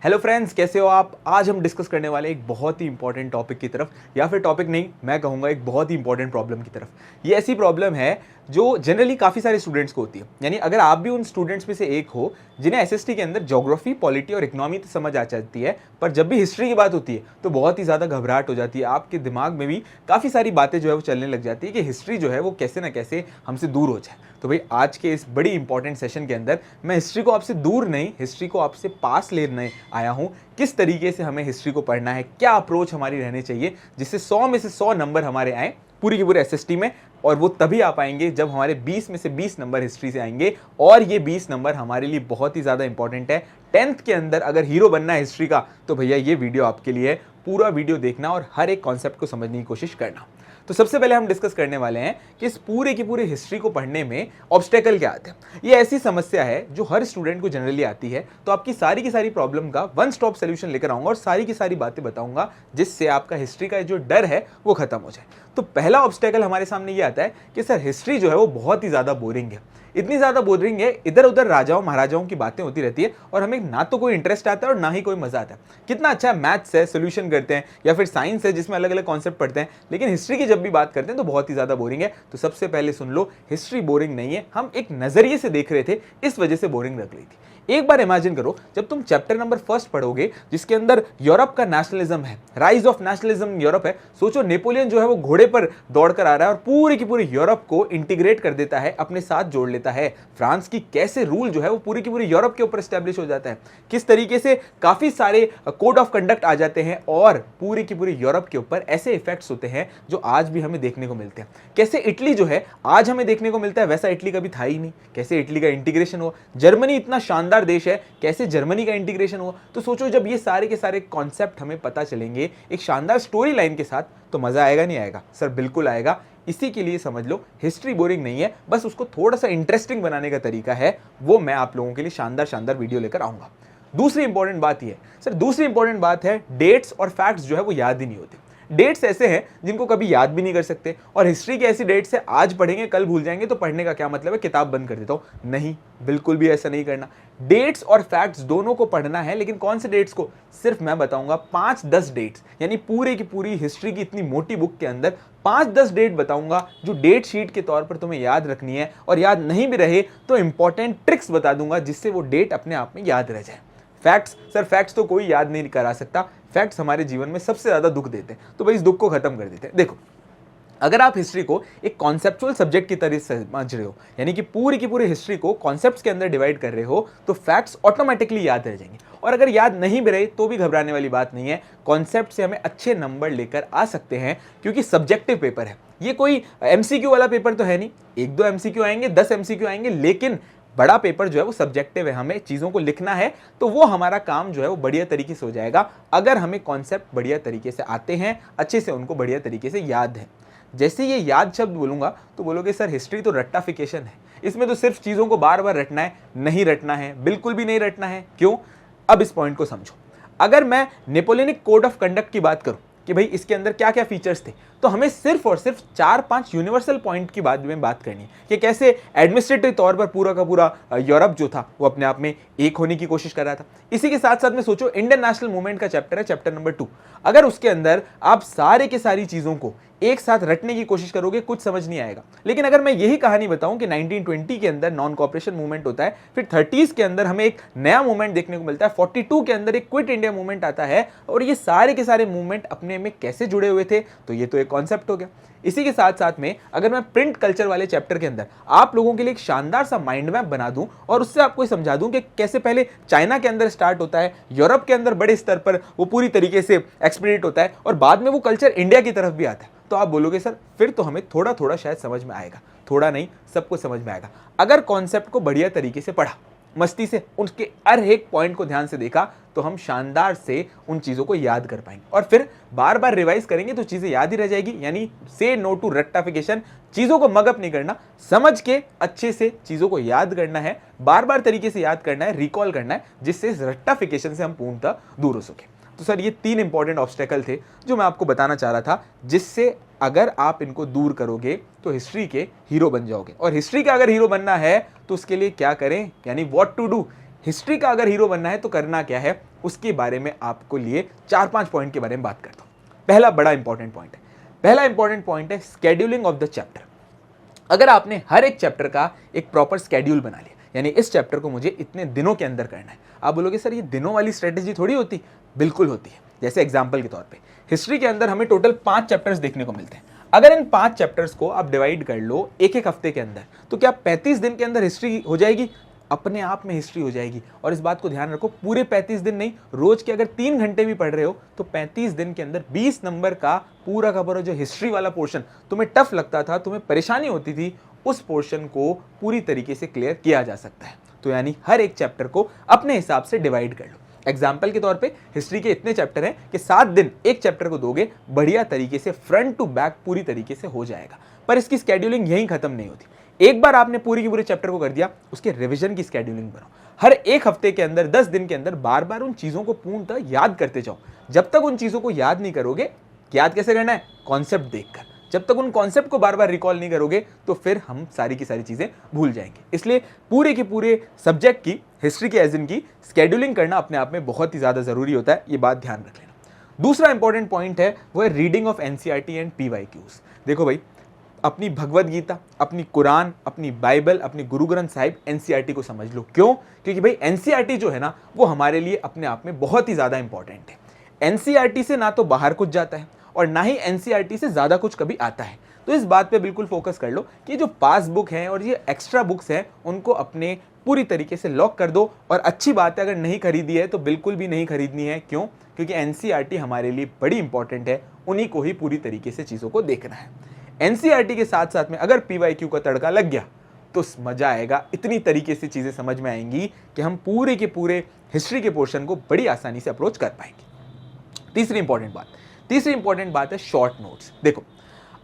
Hello friends, कैसे हो आप। आज हम डिस्कस करने वाले एक बहुत ही इंपॉर्टेंट टॉपिक की तरफ, या फिर टॉपिक नहीं, मैं कहूँगा एक बहुत ही इंपॉर्टेंट प्रॉब्लम की तरफ। ये ऐसी प्रॉब्लम है जो जनरली काफ़ी सारे स्टूडेंट्स को होती है। यानी अगर आप भी उन स्टूडेंट्स में से एक हो जिन्हें एसएसटी के अंदर ज्योग्राफी, पॉलिटी और इकोनॉमी तो समझ आ जाती है, पर जब भी हिस्ट्री की बात होती है तो बहुत ही ज़्यादा घबराहट हो जाती है। आपके दिमाग में भी काफ़ी सारी बातें जो है वो चलने लग जाती है कि हिस्ट्री जो है वो कैसे ना कैसे हमसे दूर हो जाए। तो भाई आज के इस बड़ी इंपॉर्टेंट सेशन के अंदर मैं हिस्ट्री को आपसे दूर नहीं, हिस्ट्री को आपसे पास लेने आया हूँ। किस तरीके से हमें हिस्ट्री को पढ़ना है, क्या अप्रोच हमारी रहनी चाहिए जिससे 100 में से 100 नंबर हमारे आए पूरी की पूरी एसएसटी में। और वो तभी आ पाएंगे जब हमारे 20 में से 20 नंबर हिस्ट्री से आएंगे, और ये 20 नंबर हमारे लिए बहुत ही ज़्यादा इंपॉर्टेंट है। 10th के अंदर अगर हीरो बनना है हिस्ट्री का तो भैया ये वीडियो आपके लिए है। पूरा वीडियो देखना और हर एक कॉन्सेप्ट को समझने की कोशिश करना। तो सबसे पहले हम डिस्कस करने वाले हैं कि इस पूरे की पूरी हिस्ट्री को पढ़ने में ऑब्स्टेकल क्या आते हैं। ये ऐसी समस्या है जो हर स्टूडेंट को जनरली आती है। तो आपकी सारी की सारी प्रॉब्लम का वन स्टॉप सोल्यूशन लेकर आऊंगा और सारी की सारी बातें बताऊंगा जिससे आपका हिस्ट्री का जो डर है वो खत्म हो जाए। तो पहला ऑब्स्टेकल हमारे सामने ये आता है कि सर हिस्ट्री जो है वो बहुत ही ज़्यादा बोरिंग है। इतनी ज़्यादा बोरिंग है, इधर उधर राजाओं महाराजाओं की बातें होती रहती है और हमें ना तो कोई इंटरेस्ट आता है और ना ही कोई मजा आता है। कितना अच्छा मैथ्स है, सोल्यूशन करते हैं, या फिर साइंस है जिसमें अलग अलग कॉन्सेप्ट पढ़ते हैं, लेकिन हिस्ट्री की जब भी बात करते हैं तो बहुत ही ज़्यादा बोरिंग है। तो सबसे पहले सुन लो, हिस्ट्री बोरिंग नहीं है, हम एक नज़रिए से देख रहे थे, इस वजह से बोरिंग लग रही थी। एक बार इमेजिन करो, जब तुम चैप्टर नंबर 1 पढ़ोगे जिसके अंदर यूरोप का नेशनलिज्म है, राइज ऑफ नेशनलिज्म यूरोप है। सोचो नेपोलियन जो है वो घोड़े पर दौड़कर आ रहा है और पूरी की पूरी यूरोप को इंटीग्रेट कर देता है, अपने साथ जोड़ लेता है। फ्रांस की कैसे रूल जो है वो पूरी की पूरी यूरोप के ऊपर एस्टेब्लिश हो जाता है, किस तरीके से काफी सारे कोड ऑफ कंडक्ट आ जाते हैं और पूरी की पूरी यूरोप के ऊपर ऐसे इफेक्ट्स होते हैं जो आज भी हमें देखने को मिलते हैं। कैसे इटली जो है आज हमें देखने को मिलता है, वैसा इटली कभी था ही नहीं। कैसे इटली का इंटीग्रेशन हुआ, जर्मनी इतना शानदार देश है, कैसे जर्मनी का इंटीग्रेशन हुआ। तो सोचो जब ये सारे के सारे कॉन्सेप्ट हमें पता चलेंगे एक शानदार स्टोरी लाइन के साथ, तो मजा आएगा नहीं आएगा? सर बिल्कुल आएगा। इसी के लिए समझ लो हिस्ट्री बोरिंग नहीं है, बस उसको थोड़ा सा इंटरेस्टिंग बनाने का तरीका है, वो मैं आप लोगों के लिए शानदार शानदार वीडियो लेकर आऊंगा। दूसरी इंपॉर्टेंट बात ये है सर, दूसरी इंपॉर्टेंट बात है डेट्स और फैक्ट्स जो है वो याद ही नहीं होते। डेट्स ऐसे हैं जिनको कभी याद भी नहीं कर सकते, और हिस्ट्री की ऐसी डेट्स है आज पढ़ेंगे कल भूल जाएंगे, तो पढ़ने का क्या मतलब है, किताब बंद कर देता हूं। नहीं, बिल्कुल भी ऐसा नहीं करना। डेट्स और फैक्ट्स दोनों को पढ़ना है, लेकिन कौन से डेट्स को, सिर्फ मैं बताऊंगा 5-10 डेट्स। यानी पूरे की पूरी हिस्ट्री की इतनी मोटी बुक के अंदर 5-10 डेट बताऊंगा जो डेट शीट के तौर पर तुम्हें याद रखनी है, और याद नहीं भी रहे तो इंपॉर्टेंट ट्रिक्स बता दूंगा जिससे वो डेट अपने आप में याद रह जाए। फैक्ट्स, सर फैक्ट्स तो कोई याद नहीं करा सकता, फैक्ट्स हमारे जीवन में सबसे ज्यादा दुख देते हैं, तो भाई इस दुख को खत्म कर देते हैं। देखो, अगर आप हिस्ट्री को एक कॉन्सेप्चुअल सब्जेक्ट की तरह समझ रहे हो, यानी कि पूरी की पूरी हिस्ट्री को कॉन्सेप्ट्स के अंदर डिवाइड कर रहे हो, तो फैक्ट्स ऑटोमेटिकली याद रह जाएंगे। और अगर याद नहीं भी रहे तो भी घबराने वाली बात नहीं है, कॉन्सेप्ट से हमें अच्छे नंबर लेकर आ सकते हैं, क्योंकि सब्जेक्टिव पेपर है। ये कोई एमसीक्यू वाला पेपर तो है नहीं, 1-2 एमसीक्यू आएंगे, 10 एमसीक्यू आएंगे, लेकिन बड़ा पेपर जो है वो सब्जेक्टिव है, हमें चीज़ों को लिखना है, तो वो हमारा काम जो है वो बढ़िया तरीके से हो जाएगा अगर हमें कॉन्सेप्ट बढ़िया तरीके से आते हैं, अच्छे से उनको बढ़िया तरीके से याद है। जैसे ये याद शब्द बोलूंगा तो बोलोगे सर हिस्ट्री तो रट्टाफिकेशन है, इसमें तो सिर्फ चीज़ों को बार बार रटना है। नहीं रटना है, बिल्कुल भी नहीं रटना है। क्यों? अब इस पॉइंट को समझो। अगर मैं नेपोलियनिक कोड ऑफ कंडक्ट की बात करूं कि भाई इसके अंदर क्या क्या फीचर्स थे, तो हमें सिर्फ और सिर्फ 4-5 यूनिवर्सल पॉइंट की बात में बात करनी है कि कैसे एडमिनिस्ट्रेटिव तौर पर पूरा का पूरा यूरोप जो था वो अपने आप में एक होने की कोशिश कर रहा था। इसी के साथ साथ में सोचो इंडियन नेशनल मूवमेंट का चैप्टर है, चैप्टर नंबर 2। अगर उसके अंदर आप सारे के सारी चीज़ों को एक साथ रटने की कोशिश करोगे कुछ समझ नहीं आएगा। लेकिन अगर मैं यही कहानी बताऊं कि 1920 के अंदर नॉन कॉपरेशन मूवमेंट होता है, फिर 30s के अंदर हमें एक नया मूवमेंट देखने को मिलता है, 42 के अंदर एक क्विट इंडिया मूवमेंट आता है, और ये सारे के सारे मूवमेंट अपने में कैसे जुड़े हुए थे, तो ये तो एक कॉन्सेप्ट हो गया। इसी के साथ साथ में अगर मैं प्रिंट कल्चर वाले चैप्टर के अंदर आप लोगों के लिए एक शानदार सा माइंड मैप बना दूं और उससे आपको समझा दूं कि कैसे पहले चाइना के अंदर स्टार्ट होता है, यूरोप के अंदर बड़े स्तर पर वो पूरी तरीके से एक्सपीरियंट होता है, और बाद में वो कल्चर इंडिया की तरफ भी आता है, तो आप बोलोगे सर फिर तो हमें थोड़ा थोड़ा शायद समझ में आएगा। थोड़ा नहीं, सब कुछ समझ में आएगा अगर कॉन्सेप्ट को बढ़िया तरीके से पढ़ा, मस्ती से उनके हर एक पॉइंट को ध्यान से देखा, तो हम शानदार से उन चीज़ों को याद कर पाएंगे और फिर बार बार रिवाइज करेंगे तो चीज़ें याद ही रह जाएगी। यानी से नो टू रट्टाफिकेशन, चीज़ों को मगअप नहीं करना, समझ के अच्छे से चीज़ों को याद करना है, बार बार तरीके से याद करना है, रिकॉल करना है, जिससे इस रट्टाफिकेशन से हम पूर्णतः दूर हो सके। तो सर ये 3 इंपॉर्टेंट ऑब्स्टेकल थे जो मैं आपको बताना चाह रहा था, जिससे अगर आप इनको दूर करोगे तो हिस्ट्री के हीरो बन जाओगे। और हिस्ट्री का अगर हीरो बनना है तो उसके लिए क्या करें, यानी व्हाट टू डू, हिस्ट्री का अगर हीरो बनना है तो करना क्या है, उसके बारे में आपको लिए 4-5 पॉइंट के बारे में बात करता हूं। पहला बड़ा इंपॉर्टेंट पॉइंट है, पहला इंपॉर्टेंट पॉइंट है स्केड्यूलिंग ऑफ द चैप्टर। अगर आपने हर एक चैप्टर का एक प्रॉपर स्केड्यूल बना लिया, यानी इस चैप्टर को मुझे इतने दिनों के अंदर करना है। आप बोलोगे सर ये दिनों वाली स्ट्रेटेजी थोड़ी होती, बिल्कुल होती है। जैसे एग्जांपल के तौर पे हिस्ट्री के अंदर हमें टोटल 5 चैप्टर्स देखने को मिलते हैं। अगर इन 5 चैप्टर्स को आप डिवाइड कर लो एक एक हफ्ते के अंदर, तो क्या 35 दिन के अंदर हिस्ट्री हो जाएगी? अपने आप में हिस्ट्री हो जाएगी। और इस बात को ध्यान रखो, पूरे 35 दिन नहीं, रोज के अगर 3 घंटे भी पढ़ रहे हो तो 35 दिन के अंदर 20 नंबर का पूरा जो हिस्ट्री वाला पोर्शन तुम्हें टफ लगता था, तुम्हें परेशानी होती थी, उस पोर्शन को पूरी तरीके से क्लियर किया जा सकता है। तो यानी हर एक चैप्टर को अपने हिसाब से डिवाइड कर लो। एग्जाम्पल के तौर पे हिस्ट्री के इतने चैप्टर हैं कि 7 दिन एक चैप्टर को दोगे, बढ़िया तरीके से फ्रंट टू बैक पूरी तरीके से हो जाएगा। पर इसकी स्केड्यूलिंग यहीं खत्म नहीं होती। एक बार आपने पूरी की पूरे चैप्टर को कर दिया, उसके रिवीजन की स्केड्यूलिंग बनाओ। हर एक हफ्ते के अंदर 10 दिन के अंदर बार बार उन चीजों को पूर्णतः याद करते जाओ। जब तक उन चीजों को याद नहीं करोगे, याद कैसे करना है? कॉन्सेप्ट देखकर। जब तक उन कॉन्सेप्ट को बार बार रिकॉल नहीं करोगे तो फिर हम सारी की सारी चीजें भूल जाएंगे। इसलिए पूरे के पूरे सब्जेक्ट की, हिस्ट्री के एज की स्केड्यूलिंग करना अपने आप में बहुत ही ज्यादा जरूरी होता है, ये बात ध्यान रख लेना। दूसरा इंपॉर्टेंट पॉइंट है वो है reading of NCERT and PYQs. देखो भाई, अपनी भगवद गीता, अपनी कुरान, अपनी बाइबल, अपनी गुरु ग्रंथ साहिब, एनसीईआरटी को समझ लो। क्यों? क्योंकि भाई एनसीईआरटी जो है ना, वो हमारे लिए अपने आप में बहुत ही ज्यादा इंपॉर्टेंट है। एनसीईआरटी से ना तो बाहर कुछ जाता है और ना ही एनसीईआरटी से ज्यादा कुछ कभी आता है। तो इस बात पे बिल्कुल फोकस कर लो कि जो पास बुक हैं और ये एक्स्ट्रा बुक्स हैं, उनको अपने पूरी तरीके से लॉक कर दो। और अच्छी बात है, अगर नहीं खरीदी है तो बिल्कुल भी नहीं खरीदनी है। क्यों? क्योंकि एनसीईआरटी हमारे लिए बड़ी इंपॉर्टेंट है, उन्हीं को ही पूरी तरीके से चीजों को देखना है। एनसीईआरटी के साथ साथ में अगर पीवाईक्यू का तड़का लग गया तो मजा आएगा। इतनी तरीके से चीजें समझ में आएंगी कि हम पूरे के पूरे हिस्ट्री के पोर्शन को बड़ी आसानी से अप्रोच कर पाएंगे। तीसरी इंपॉर्टेंट बात है शॉर्ट नोट्स। देखो,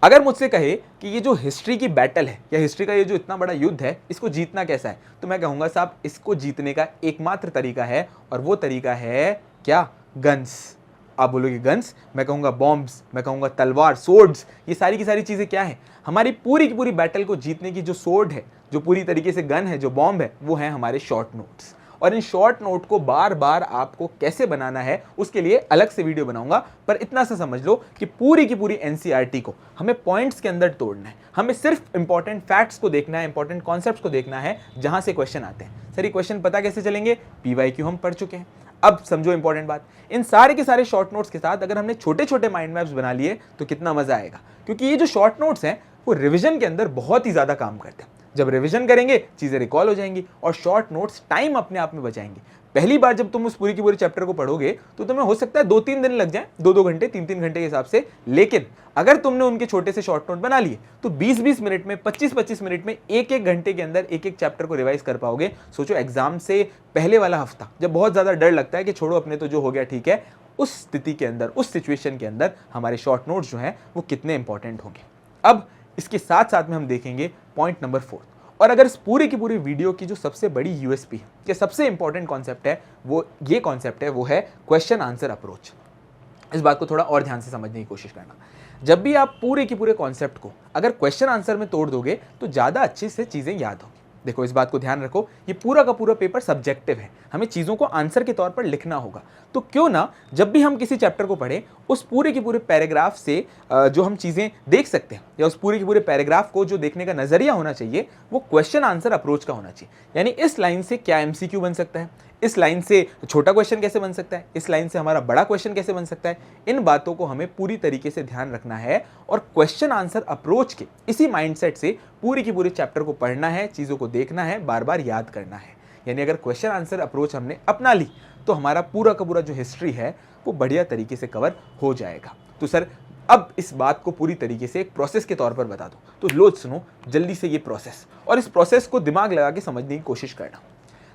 अगर मुझसे कहे कि ये जो हिस्ट्री की बैटल है या हिस्ट्री का ये जो इतना बड़ा युद्ध है, इसको जीतना कैसा है, तो मैं कहूंगा साहब, इसको जीतने का एकमात्र तरीका है, और वो तरीका है क्या? गन्स। आप बोलोगे गन्स, मैं कहूंगा बॉम्ब्स, मैं कहूंगा तलवार, सोर्ड्स। ये सारी की सारी चीजें क्या है? हमारी पूरी की पूरी बैटल को जीतने की जो सोर्ड है, जो पूरी तरीके से गन है, जो बॉम्ब है, वो है हमारे शॉर्ट नोट्स। और इन शॉर्ट नोट को बार बार आपको कैसे बनाना है, उसके लिए अलग से वीडियो बनाऊंगा। पर इतना सा समझ लो कि पूरी की पूरी एनसीईआरटी को हमें पॉइंट्स के अंदर तोड़ना है। हमें सिर्फ इंपॉर्टेंट फैक्ट्स को देखना है, इंपॉर्टेंट कॉन्सेप्ट्स को देखना है, जहां से क्वेश्चन आते हैं। सर ये क्वेश्चन पता कैसे चलेंगे? पीवाईक्यू हम पढ़ चुके हैं। अब समझो इंपॉर्टेंट बात, इन सारे के सारे शॉर्ट नोट्स के साथ अगर हमने छोटे छोटे माइंड मैप्स बना लिए तो कितना मजा आएगा। क्योंकि ये जो शॉर्ट नोट्स हैं वो रिवीजन के अंदर बहुत ही ज्यादा काम करते हैं। जब रिवीजन करेंगे चीजें रिकॉल हो जाएंगी और शॉर्ट नोट्स टाइम अपने आप में बचाएंगे। पहली बार जब तुम उस पूरी की पूरी चैप्टर को पढ़ोगे तो तुम्हें हो सकता है 2-3 दिन लग जाए, 2-2 घंटे, 3-3 घंटे के हिसाब से। लेकिन अगर तुमने उनके छोटे से शॉर्ट नोट बना लिए तो 20-20 मिनट में, 25-25 मिनट में, एक घंटे के अंदर एक चैप्टर को रिवाइज कर पाओगे। सोचो एग्जाम से पहले वाला हफ्ता जब बहुत ज्यादा डर लगता है कि छोड़ो अपने तो जो हो गया ठीक है, उस स्थिति के अंदर, उस सिचुएशन के अंदर हमारे शॉर्ट नोट्स जो हैं वो कितने इंपॉर्टेंट होंगे। अब इसके साथ साथ में हम देखेंगे पॉइंट नंबर 4। और अगर इस पूरी की पूरी वीडियो की जो सबसे बड़ी यूएसपी है, कि सबसे इंपॉर्टेंट कॉन्सेप्ट है, वो ये कॉन्सेप्ट है, वो है क्वेश्चन आंसर अप्रोच। इस बात को थोड़ा और ध्यान से समझने की कोशिश करना। जब भी आप पूरे के पूरे कॉन्सेप्ट को अगर क्वेश्चन आंसर में तोड़ दोगे तो ज्यादा अच्छे से चीजें याद होगी। देखो, इस बात को ध्यान रखो, ये पूरा का पूरा पेपर सब्जेक्टिव है, हमें चीजों को आंसर के तौर पर लिखना होगा। तो क्यों ना जब भी हम किसी चैप्टर को पढ़ें, उस पूरे के पूरे पैराग्राफ से जो हम चीजें देख सकते हैं, या उस पूरे के पूरे पैराग्राफ को जो देखने का नजरिया होना चाहिए, वो क्वेश्चन आंसर अप्रोच का होना चाहिए। यानी इस लाइन से क्या एमसीक्यू बन सकता है, इस लाइन से छोटा क्वेश्चन कैसे बन सकता है, इस लाइन से हमारा बड़ा क्वेश्चन कैसे बन सकता है, इन बातों को हमें पूरी तरीके से ध्यान रखना है। और क्वेश्चन आंसर अप्रोच के इसी माइंडसेट से पूरी की पूरी चैप्टर को पढ़ना है, चीजों को देखना है, बार बार याद करना है। यानी अगर क्वेश्चन आंसर अप्रोच हमने अपना ली तो हमारा पूरा का पूरा जो हिस्ट्री है वो बढ़िया तरीके से कवर हो जाएगा। तो सर अब इस बात को पूरी तरीके से एक प्रोसेस के तौर पर बता दो, तो लो सुनो जल्दी से ये प्रोसेस, और इस प्रोसेस को दिमाग लगा के समझने की कोशिश करना।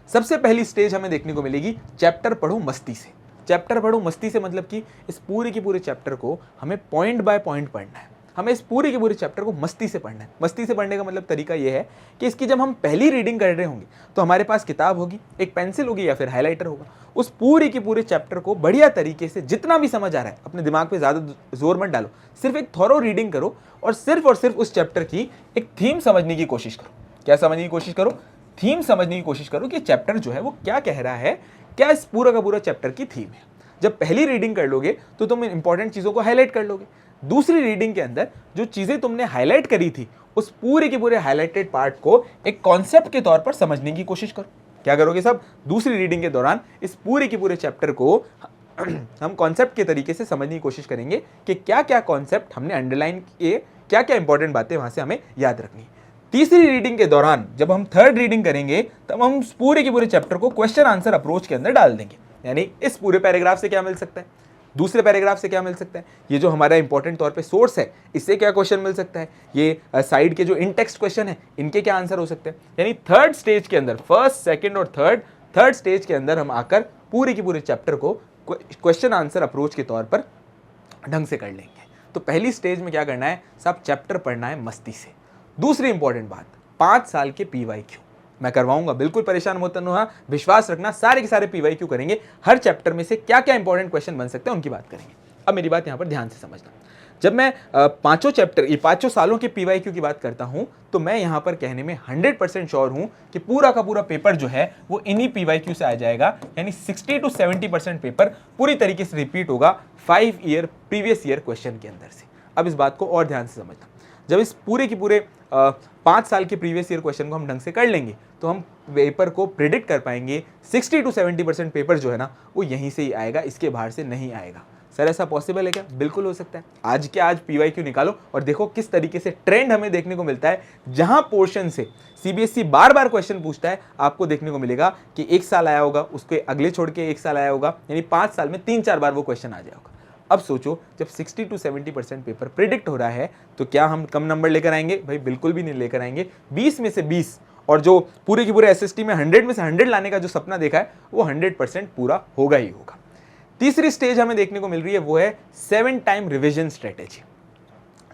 सबसे पहली स्टेज हमें देखने को मिलेगी चैप्टर पढ़ो मस्ती से। चैप्टर पढ़ो मस्ती से मतलब कि इस पूरे के पूरे चैप्टर को हमें पॉइंट बाय पॉइंट पढ़ना है। हमें इस पूरे के पूरे चैप्टर को मस्ती से पढ़ना है। मस्ती से पढ़ने का मतलब तरीका यह है कि इसकी जब हम पहली रीडिंग कर रहे होंगे तो हमारे पास किताब होगी, एक पेंसिल होगी या फिर हाईलाइटर होगा। उस पूरे के पूरे चैप्टर को बढ़िया तरीके से जितना भी समझ आ रहा है, अपने दिमाग पे ज्यादा जोर मत डालो, सिर्फ एक थॉरो रीडिंग करो और सिर्फ उस चैप्टर की एक थीम समझने की कोशिश करो। क्या समझने की कोशिश करो? थीम समझने की कोशिश करो कि चैप्टर जो है वो क्या कह रहा है, क्या इस पूरा का पूरा चैप्टर की थीम है। जब पहली रीडिंग कर लोगे तो तुम इंपॉर्टेंट चीज़ों को हाईलाइट कर लोगे। दूसरी रीडिंग के अंदर जो चीज़ें तुमने हाईलाइट करी थी उस पूरे के पूरे हाईलाइटेड पार्ट को एक कॉन्सेप्ट के तौर पर समझने की कोशिश करो। क्या करोगे सब? दूसरी रीडिंग के दौरान इस पूरे के पूरे चैप्टर को हम कॉन्सेप्ट के तरीके से समझने की कोशिश करेंगे कि क्या क्या कॉन्सेप्ट हमने अंडरलाइन किए, क्या क्या इंपॉर्टेंट बातें वहां से हमें याद रखनी। तीसरी रीडिंग के दौरान जब हम थर्ड रीडिंग करेंगे तब हम पूरे के पूरे चैप्टर को क्वेश्चन आंसर अप्रोच के अंदर डाल देंगे। यानी इस पूरे पैराग्राफ से क्या मिल सकता है, दूसरे पैराग्राफ से क्या मिल सकता है, ये जो हमारा इंपॉर्टेंट तौर पे सोर्स है इससे क्या क्वेश्चन मिल सकता है, ये साइड के जो इन टेक्स्ट क्वेश्चन है इनके क्या आंसर हो सकते हैं। यानी थर्ड स्टेज के अंदर, फर्स्ट सेकंड और थर्ड स्टेज के अंदर हम आकर पूरे के पूरे चैप्टर को क्वेश्चन आंसर अप्रोच के तौर पर ढंग से कर लेंगे। तो पहली स्टेज में क्या करना है, सब चैप्टर पढ़ना है मस्ती से। दूसरी इंपॉर्टेंट बात, 5 साल के PYQ मैं करवाऊंगा, बिल्कुल परेशान मत होना, विश्वास रखना, सारे के सारे PYQ करेंगे। हर चैप्टर में से क्या क्या इंपॉर्टेंट क्वेश्चन बन सकते हैं उनकी बात करेंगे। अब मेरी बात यहां पर ध्यान से समझना, जब मैं पांचों चैप्टर, ये 5 सालों के PYQ की बात करता हूं तो मैं यहां पर कहने में 100% श्योर हूं कि पूरा का पूरा पेपर जो है वो इन्हीं PYQ से आ जाएगा। यानी 60 to 70% पेपर पूरी तरीके से रिपीट होगा 5 ईयर प्रीवियस ईयर क्वेश्चन के अंदर से। अब इस बात को और ध्यान से समझना, जब इस पूरे के पूरे 5 साल के प्रीवियस ईयर क्वेश्चन को हम ढंग से कर लेंगे तो हम पेपर को प्रिडिक्ट कर पाएंगे 60 to 70% पेपर जो है ना वो यहीं से ही आएगा, इसके बाहर से नहीं आएगा। सर ऐसा पॉसिबल है क्या? बिल्कुल हो सकता है। आज के आज PYQ निकालो और देखो किस तरीके से ट्रेंड हमें देखने को मिलता है। जहां पोर्शन से CBSE बार बार क्वेश्चन पूछता है, आपको देखने को मिलेगा कि 1 साल आया होगा, उसके अगले छोड़ के 1 साल आया होगा, यानी 5 साल में 3-4 बार वो क्वेश्चन आ जाएगा। अब सोचो, जब 60 to 70% पेपर प्रिडिक्ट हो रहा है तो क्या हम कम नंबर लेकर आएंगे? भाई बिल्कुल भी नहीं लेकर आएंगे। 20 में से 20 और जो पूरे की पूरे SST में 100 में से 100 लाने का जो सपना देखा है वो 100% पूरा होगा ही होगा। तीसरी स्टेज हमें देखने को मिल रही है वो है 7 टाइम रिविजन स्ट्रेटेजी।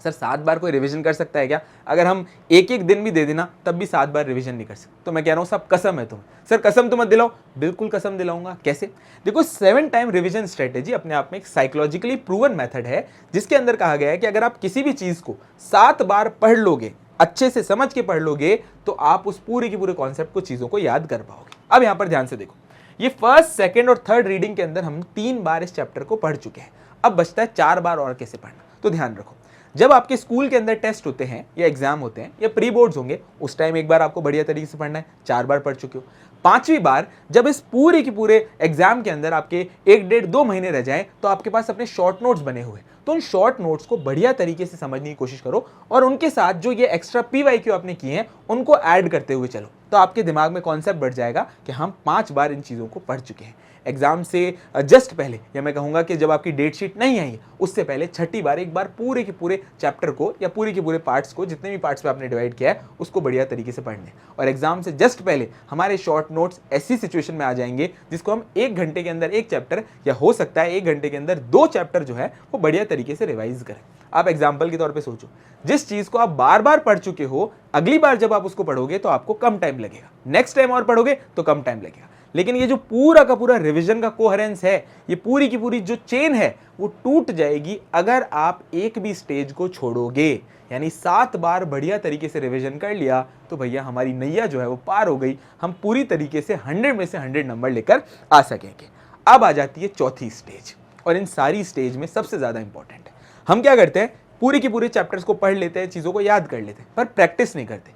सर 7 बार कोई रिवीजन कर सकता है क्या? अगर हम एक दिन भी दे देना तब भी 7 बार रिवीजन नहीं कर सकते। तो मैं कह रहा हूं सब कसम है तुम्हें। सर कसम तो मत दिलाओ, बिल्कुल कसम दिलाऊंगा। कैसे? देखो 7 टाइम रिवीजन स्ट्रेटेजी अपने आप में एक साइकोलॉजिकली प्रूवन मेथड है जिसके अंदर कहा गया है कि अगर आप किसी भी चीज को 7 बार पढ़ लोगे, अच्छे से समझ के पढ़ लोगे, तो आप उस पूरे के पूरे कॉन्सेप्ट को, चीजों को याद कर पाओगे। अब यहां पर ध्यान से देखो, ये फर्स्ट, सेकंड और थर्ड रीडिंग के अंदर हम 3 बार इस चैप्टर को पढ़ चुके हैं। अब बचता है 4 बार और कैसे पढ़ना। तो ध्यान रखो, जब आपके स्कूल के अंदर टेस्ट होते हैं या एग्जाम होते हैं या प्री बोर्ड्स होंगे, उस टाइम एक बार आपको बढ़िया तरीके से पढ़ना है, 4 बार पढ़ चुके हो। 5वीं बार जब इस पूरे के पूरे एग्जाम के अंदर आपके 1-1.5-2 महीने रह जाएं तो आपके पास अपने शॉर्ट नोट्स बने हुए, तो उन शॉर्ट नोट्स को बढ़िया तरीके से समझने की कोशिश करो और उनके साथ जो ये एक्स्ट्रा PYQ आपने किए हैं उनको ऐड करते हुए चलो। तो आपके दिमाग में कॉन्सेप्ट बढ़ जाएगा कि हम 5 बार इन चीज़ों को पढ़ चुके हैं। एग्जाम से जस्ट पहले, या मैं कहूँगा कि जब आपकी डेट शीट नहीं आई है उससे पहले 6ठी बार एक बार पूरे के पूरे चैप्टर को या पूरे के पूरे पार्ट्स को, जितने भी पार्ट्स पे आपने डिवाइड किया है, उसको बढ़िया तरीके से पढ़ने। और एग्जाम से जस्ट पहले हमारे शॉर्ट नोट्स ऐसी सिचुएशन में आ जाएंगे जिसको हम 1 घंटे के अंदर 1 चैप्टर, या हो सकता है 1 घंटे के अंदर 2 चैप्टर जो है वो बढ़िया तरीके से रिवाइज करें। आप एग्जाम्पल के तौर पे सोचो, जिस चीज को आप बार बार पढ़ चुके हो, अगली बार जब आप उसको पढ़ोगे तो आपको कम टाइम लगेगा, नेक्स्ट टाइम और पढ़ोगे तो कम टाइम लगेगा। लेकिन ये जो पूरा का पूरा रिवीजन का कोहेरेंस है, ये पूरी की पूरी जो चेन है वो टूट जाएगी अगर आप एक भी स्टेज को छोड़ोगे। यानी 7 बार बढ़िया तरीके से रिवीजन कर लिया तो भैया हमारी नैया जो है वो पार हो गई, हम पूरी तरीके से 100 में से 100 नंबर लेकर आ सकेंगे। अब आ जाती है चौथी स्टेज, और इन सारी स्टेज में सबसे ज्यादा इंपॉर्टेंट है, हम क्या करते हैं, पूरी की पूरी चैप्टर्स को पढ़ लेते हैं, चीज़ों को याद कर लेते हैं, पर प्रैक्टिस नहीं करते।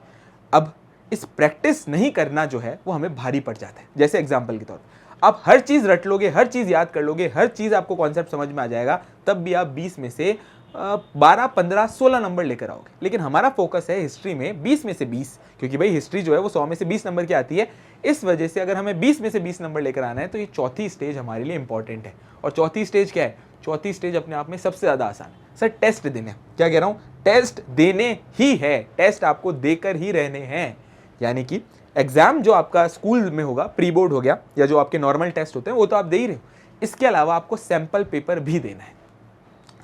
अब इस प्रैक्टिस नहीं करना जो है वो हमें भारी पड़ जाता है। जैसे एग्जाम्पल के तौर पर आप हर चीज़ रट लोगे, हर चीज़ याद कर लोगे, हर चीज़ आपको कॉन्सेप्ट समझ में आ जाएगा, तब भी आप 20 में से 12, 15, 16 नंबर लेकर आओगे। लेकिन हमारा फोकस है हिस्ट्री में 20 में से 20, क्योंकि भाई हिस्ट्री जो है वो 100 में से 20 नंबर की आती है। इस वजह से अगर हमें 20 में से 20 नंबर लेकर आना है तो ये चौथी स्टेज हमारे लिए इंपॉर्टेंट है। और चौथी स्टेज क्या है? चौथी स्टेज अपने आप में सबसे ज़्यादा आसान है। सर टेस्ट देने, क्या कह रहा हूँ, टेस्ट देने ही है, टेस्ट आपको देकर ही रहने हैं। यानी कि एग्जाम जो आपका स्कूल में होगा, प्री बोर्ड हो गया, या जो आपके नॉर्मल टेस्ट होते हैं वो तो आप दे ही रहे हो, इसके अलावा आपको सैंपल पेपर भी देना है।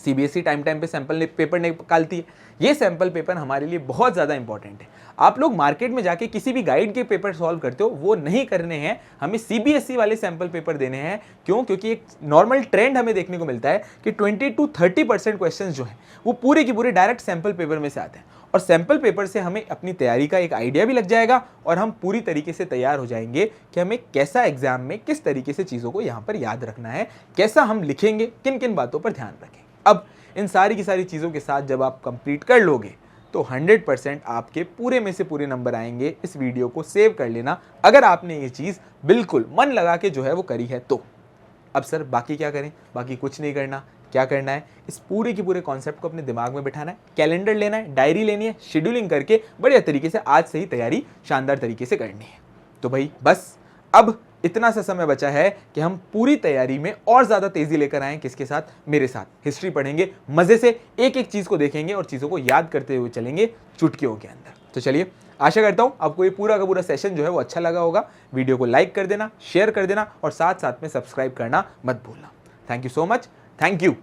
CBSE टाइम पे सैंपल पेपर निकालती है, ये सैंपल पेपर हमारे लिए बहुत ज़्यादा इंपॉर्टेंट है। आप लोग मार्केट में जाके किसी भी गाइड के पेपर सॉल्व करते हो, वो नहीं करने हैं, हमें CBSE वाले सैंपल पेपर देने हैं। क्यों? क्योंकि एक नॉर्मल ट्रेंड हमें देखने को मिलता है कि 20 to 30% क्वेश्चन जो हैं वो पूरे की पूरे डायरेक्ट सैंपल पेपर में से आते हैं, और सैंपल पेपर से हमें अपनी तैयारी का एक आइडिया भी लग जाएगा और हम पूरी तरीके से तैयार हो जाएंगे कि हमें कैसा एग्जाम में किस तरीके से चीज़ों को यहाँ पर याद रखना है, कैसा हम लिखेंगे, किन किन बातों पर ध्यान रखें। अब इन सारी की सारी चीज़ों के साथ जब आप कंप्लीट कर लोगे तो 100% आपके पूरे में से पूरे नंबर आएंगे। इस वीडियो को सेव कर लेना अगर आपने ये चीज़ बिल्कुल मन लगा के जो है वो करी है तो। अब सर बाकी क्या करें? बाकी कुछ नहीं करना। क्या करना है? इस पूरे के पूरे कॉन्सेप्ट को अपने दिमाग में बिठाना है, कैलेंडर लेना है, डायरी लेनी है, शेड्यूलिंग करके बढ़िया तरीके से आज से ही तैयारी शानदार तरीके से करनी है। तो भाई बस अब इतना सा समय बचा है कि हम पूरी तैयारी में और ज़्यादा तेज़ी लेकर आएँ। किसके साथ? मेरे साथ। हिस्ट्री पढ़ेंगे, मज़े से एक एक चीज़ को देखेंगे और चीज़ों को याद करते हुए चलेंगे चुटकियों के अंदर। तो चलिए, आशा करता हूँ आपको ये पूरा का पूरा सेशन जो है वो अच्छा लगा होगा। वीडियो को लाइक कर देना, शेयर कर देना और साथ साथ में सब्सक्राइब करना मत भूलना। Thank you so much. Thank you.